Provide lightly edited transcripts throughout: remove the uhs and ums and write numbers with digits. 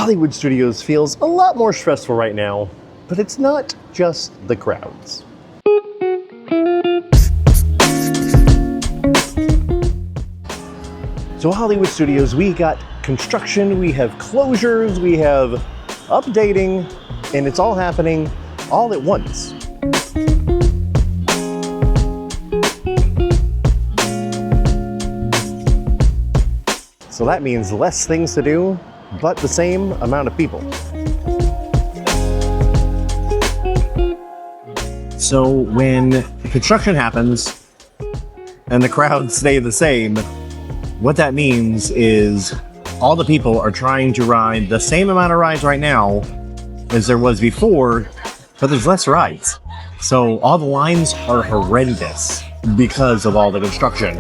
Hollywood Studios feels a lot more stressful right now, but it's not just the crowds. So Hollywood Studios, we got construction, we have closures, we have updating, and it's all happening all at once. So that means less things to do, but the same amount of people. So when construction happens and the crowds stay the same, what that means is all the people are trying to ride the same amount of rides right now as there was before, but there's less rides. So all the lines are horrendous because of all the construction.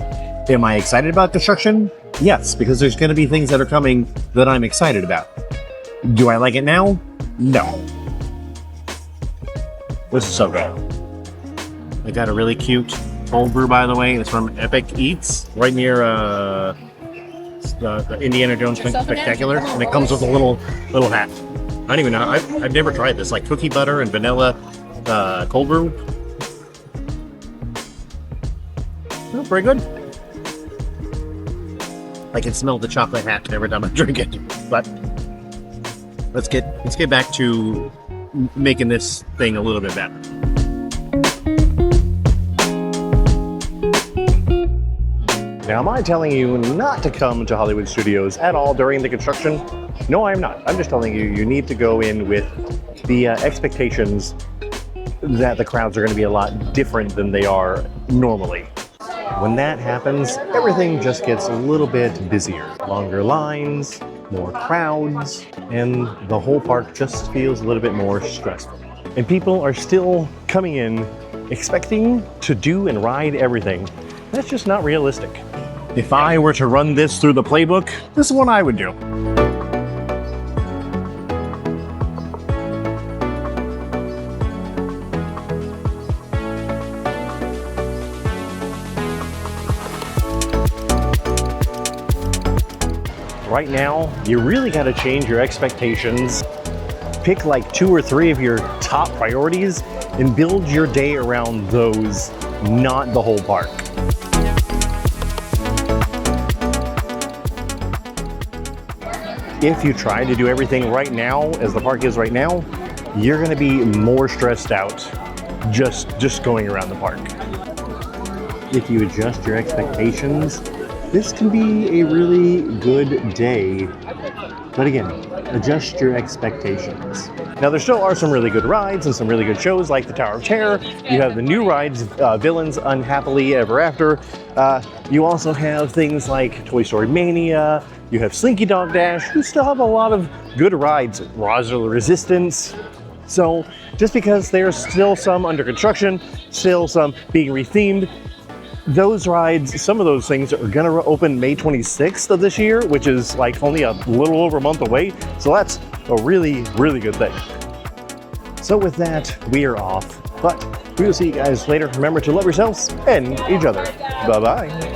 Am I excited about construction? Yes, because there's going to be things that are coming that I'm excited about. Do I like it now? No. This is so good. I got a really cute cold brew, by the way. It's from Epic Eats, right near the Indiana Jones Spectacular, and it comes with a little hat. I don't even know. I've never tried this, like cookie butter and vanilla cold brew. Oh, pretty good. I can smell the chocolate hat every time I drink it. But let's get back to making this thing a little bit better. Now, am I telling you not to come to Hollywood Studios at all during the construction? No, I'm not. I'm just telling you need to go in with the expectations that the crowds are going to be a lot different than they are normally. When that happens, everything just gets a little bit busier. Longer lines, more crowds, and the whole park just feels a little bit more stressful. And people are still coming in expecting to do and ride everything. That's just not realistic. If I were to run this through the playbook, this is what I would do. Right now, you really got to change your expectations. Pick like 2 or 3 of your top priorities and build your day around those, not the whole park. If you try to do everything right now, as the park is right now, you're going to be more stressed out just going around the park. If you adjust your expectations, this can be a really good day, but again, adjust your expectations. Now, there still are some really good rides and some really good shows like the Tower of Terror. You have the new rides, Villains Unhappily Ever After. You also have things like Toy Story Mania. You have Slinky Dog Dash. You still have a lot of good rides. Rise of the Resistance. So just because there's still some under construction, still some being rethemed, those rides, some of those things are gonna open May 26th of this year, which is like only a little over a month away. So that's a really, really good thing. So with that, we are off, but we will see you guys later. Remember to love yourselves and each other. Bye-bye.